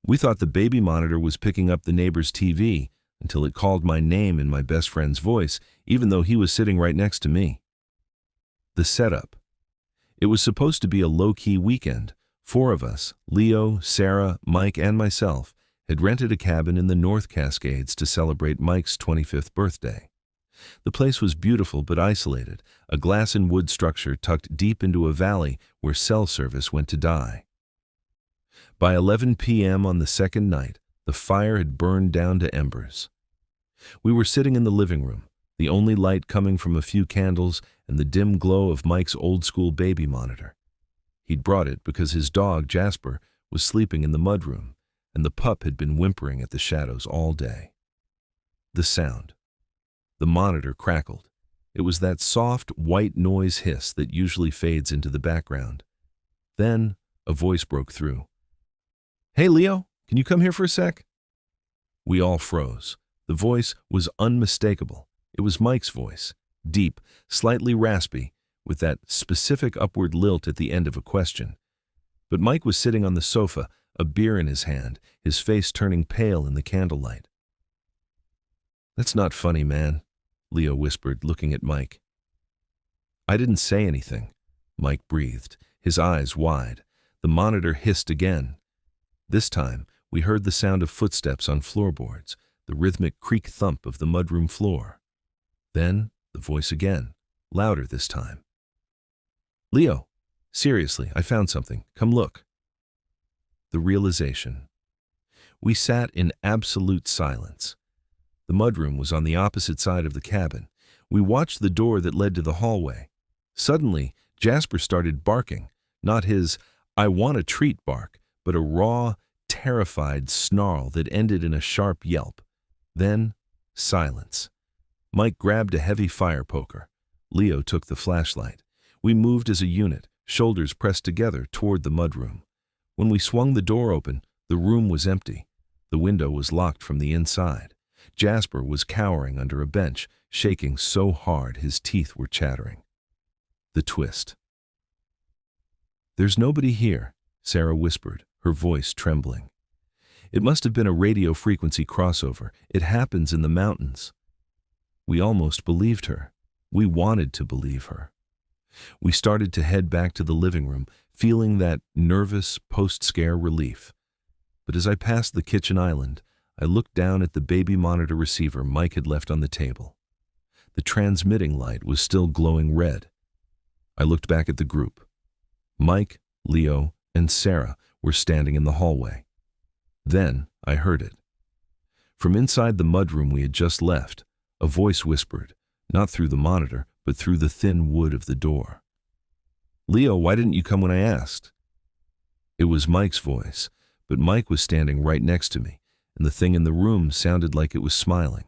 We thought the baby monitor was picking up the neighbor's TV until it called my name in my best friend's voice, even though he was sitting right next to me. The setup. It was supposed to be a low-key weekend. 4 of us, Leo, Sarah, Mike, and myself, had rented a cabin in the North Cascades to celebrate Mike's 25th birthday. The place was beautiful but isolated, a glass and wood structure tucked deep into a valley where cell service went to die. By 11 p.m. on the second night, the fire had burned down to embers. We were sitting in the living room, the only light coming from a few candles and the dim glow of Mike's old-school baby monitor. He'd brought it because his dog, Jasper, was sleeping in the mudroom, and the pup had been whimpering at the shadows all day. The sound. The monitor crackled. It was that soft, white noise hiss that usually fades into the background. Then, a voice broke through. "Hey, Leo, can you come here for a sec?" We all froze. The voice was unmistakable. It was Mike's voice, deep, slightly raspy, with that specific upward lilt at the end of a question. But Mike was sitting on the sofa, a beer in his hand, his face turning pale in the candlelight. "That's not funny, man," Leo whispered, looking at Mike. I didn't say anything. Mike breathed, his eyes wide. The monitor hissed again. This time, we heard the sound of footsteps on floorboards, the rhythmic creak thump of the mudroom floor. Then, the voice again, louder this time. "Leo, seriously, I found something. Come look." The realization. We sat in absolute silence. The mudroom was on the opposite side of the cabin. We watched the door that led to the hallway. Suddenly, Jasper started barking, not his "I want a treat" bark, but a raw, terrified snarl that ended in a sharp yelp. Then, silence. Mike grabbed a heavy fire poker. Leo took the flashlight. We moved as a unit, shoulders pressed together toward the mudroom. When we swung the door open, the room was empty. The window was locked from the inside. Jasper was cowering under a bench, shaking so hard his teeth were chattering. The twist. "There's nobody here," Sarah whispered, her voice trembling. "It must have been a radio frequency crossover. It happens in the mountains." We almost believed her. We wanted to believe her. We started to head back to the living room, feeling that nervous, post-scare relief. But as I passed the kitchen island, I looked down at the baby monitor receiver Mike had left on the table. The transmitting light was still glowing red. I looked back at the group. Mike, Leo, and Sarah were standing in the hallway. Then I heard it. From inside the mudroom we had just left, a voice whispered, not through the monitor, but through the thin wood of the door. "Leo, why didn't you come when I asked?" It was Mike's voice, but Mike was standing right next to me, and the thing in the room sounded like it was smiling.